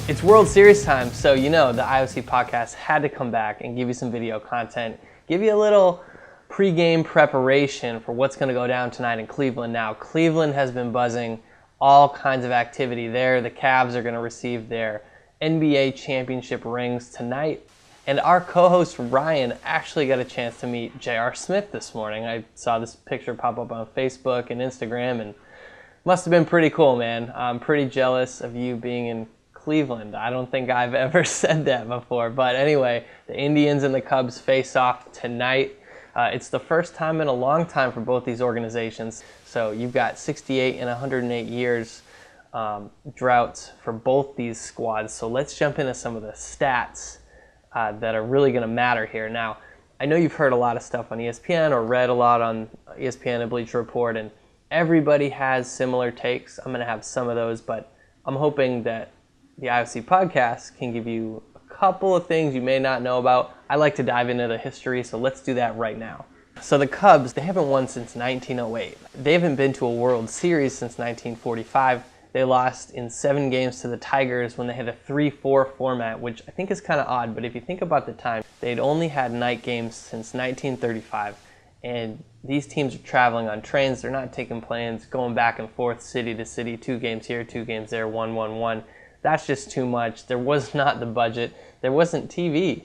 It's World Series time, so you know the IOC Podcast had to come back and give you some video content, give you a little pre-game preparation for what's going to go down tonight in Cleveland. Now, Cleveland has been buzzing, all kinds of activity there. The Cavs are going to receive their NBA championship rings tonight. And our co-host Ryan actually got a chance to meet J.R. Smith this morning. I saw this picture pop up on Facebook and Instagram, and must have been pretty cool, man. I'm pretty jealous of you being in Cleveland. I don't think I've ever said that before. But anyway, the Indians and the Cubs face off tonight. It's the first time in a long time for both these organizations. So you've got 68 and 108 years droughts for both these squads. So let's jump into some of the stats that are really going to matter here. Now, I know you've heard a lot of stuff on ESPN or read a lot on ESPN and Bleacher Report, and everybody has similar takes. I'm going to have some of those, but I'm hoping that the IOC Podcast can give you a couple of things you may not know about. I like to dive into the history, so let's do that right now. So the Cubs, they haven't won since 1908. They haven't been to a World Series since 1945. They lost in 7 games to the Tigers when they had a 3-4 format, which I think is kind of odd, but if you think about the time, they'd only had night games since 1935, and these teams are traveling on trains. They're not taking planes, going back and forth city to city, 2 games here, 2 games there, 1-1-1. That's just too much. There was not the budget. There wasn't TV.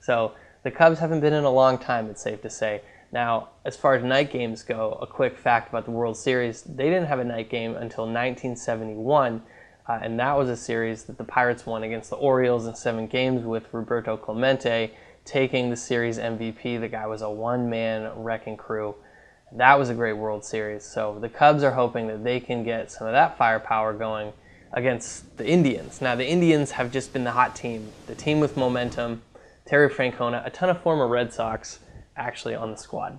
So the Cubs haven't been in a long time, it's safe to say. Now, as far as night games go, a quick fact about the World Series, they didn't have a night game until 1971, and that was a series that the Pirates won against the Orioles in 7 games with Roberto Clemente taking the series MVP. The guy was a one-man wrecking crew. That was a great World Series. So the Cubs are hoping that they can get some of that firepower going against the Indians. Now, the Indians have just been the hot team, the team with momentum. Terry Francona, a ton of former Red Sox actually on the squad.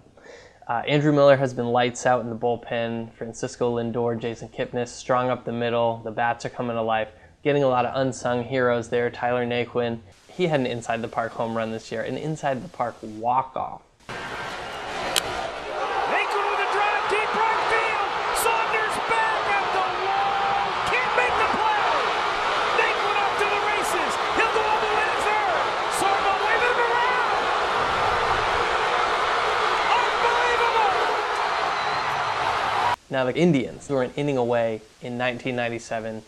Andrew Miller has been lights out in the bullpen. Francisco Lindor, Jason Kipnis, strong up the middle. The bats are coming to life. Getting a lot of unsung heroes there. Tyler Naquin, he had an inside-the-park home run this year, an inside-the-park walk-off. Now the Indians were an inning away in 1997,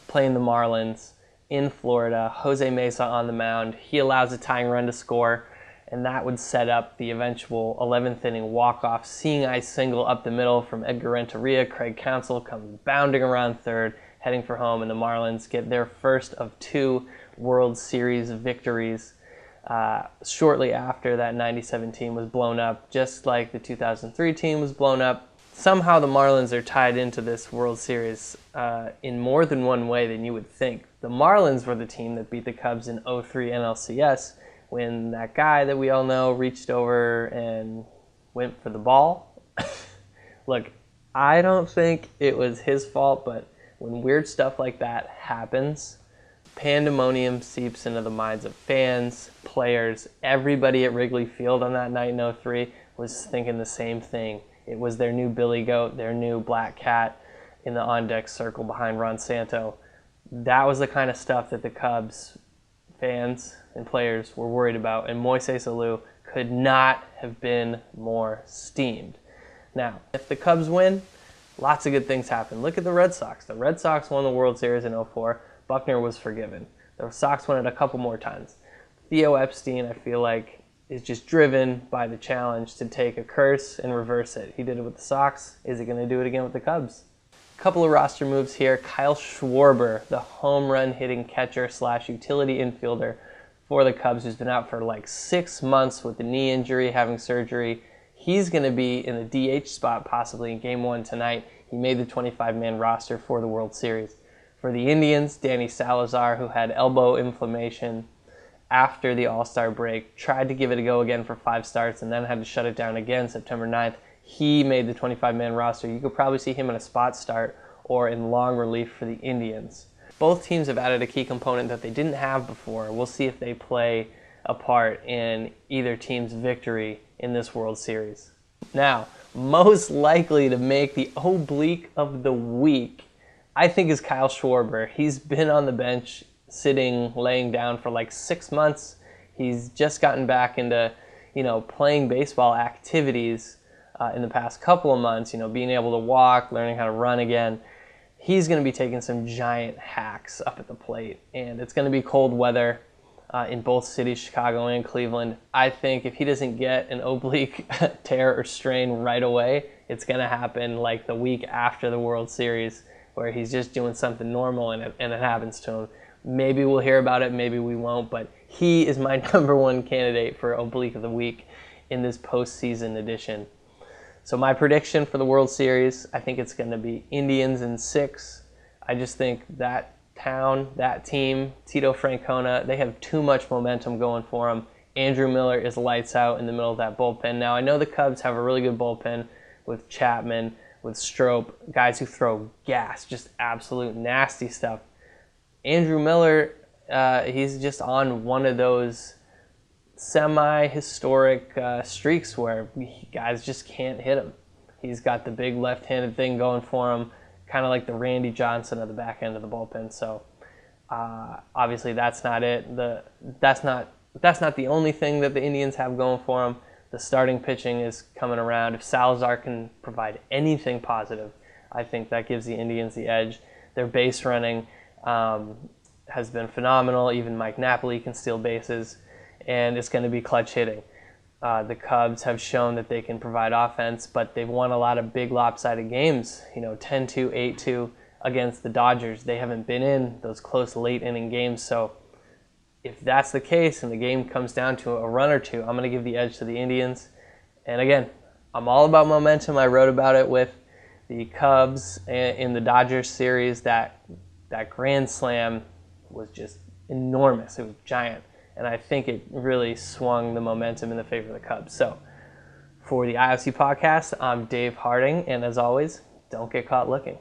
playing the Marlins in Florida. Jose Mesa on the mound. He allows a tying run to score, and that would set up the eventual 11th inning walk-off seeing eye single up the middle from Edgar Renteria. Craig Counsell comes bounding around third, heading for home, and the Marlins get their first of 2 World Series victories. Shortly after that 97 team was blown up, just like the 2003 team was blown up. Somehow the Marlins are tied into this World Series in more than one way than you would think. The Marlins were the team that beat the Cubs in 03 NLCS when that guy that we all know reached over and went for the ball. Look, I don't think it was his fault, but when weird stuff like that happens, pandemonium seeps into the minds of fans, players. Everybody at Wrigley Field on that night in 03 was thinking the same thing. It was their new Billy Goat, their new Black Cat in the on-deck circle behind Ron Santo. That was the kind of stuff that the Cubs fans and players were worried about, and Moises Alou could not have been more steamed. Now, if the Cubs win, lots of good things happen. Look at the Red Sox. The Red Sox won the World Series in 04. Buckner was forgiven. The Sox won it a couple more times. Theo Epstein, I feel like, is just driven by the challenge to take a curse and reverse it. He did it with the Sox. Is he going to do it again with the Cubs? A couple of roster moves here. Kyle Schwarber, the home run hitting catcher / utility infielder for the Cubs, who's been out for like 6 months with a knee injury, having surgery. He's going to be in the DH spot possibly in Game 1 tonight. He made the 25-man roster for the World Series. For the Indians, Danny Salazar, who had elbow inflammation after the All-Star break, tried to give it a go again for 5 starts and then had to shut it down again September 9th. He made the 25-man roster. You could probably see him in a spot start or in long relief for the Indians. Both teams have added a key component that they didn't have before. We'll see if they play a part in either team's victory in this World Series. Now, most likely to make the Oblique of the Week, I think, is Kyle Schwarber. He's been on the bench sitting, laying down for like 6 months. He's just gotten back into, playing baseball activities in the past couple of months, being able to walk, learning how to run again. He's going to be taking some giant hacks up at the plate, and it's going to be cold weather in both cities, Chicago and Cleveland. I think if he doesn't get an oblique tear or strain right away, it's going to happen like the week after the World Series, where he's just doing something normal and it happens to him. Maybe we'll hear about it, maybe we won't, but he is my number one candidate for Oblique of the Week in this postseason edition. So my prediction for the World Series, I think it's going to be Indians in 6. I just think that town, that team, Tito Francona, they have too much momentum going for them. Andrew Miller is lights out in the middle of that bullpen. Now, I know the Cubs have a really good bullpen with Chapman, with Strope, guys who throw gas, just absolute nasty stuff. Andrew Miller, he's just on one of those semi-historic streaks where guys just can't hit him. He's got the big left-handed thing going for him, kind of like the Randy Johnson of the back end of the bullpen. So obviously that's not it. That's not the only thing that the Indians have going for them. The starting pitching is coming around. If Salazar can provide anything positive, I think that gives the Indians the edge. Their base running has been phenomenal. Even Mike Napoli can steal bases, and it's going to be clutch hitting. The Cubs have shown that they can provide offense, but they've won a lot of big lopsided games, 10-2, 8-2 against the Dodgers. They haven't been in those close late inning games, so if that's the case and the game comes down to a run or two, I'm going to give the edge to the Indians. And again, I'm all about momentum. I wrote about it with the Cubs in the Dodgers series. That grand slam was just enormous. It was giant. And I think it really swung the momentum in the favor of the Cubs. So for the IOC Podcast, I'm Dave Harding. And as always, don't get caught looking.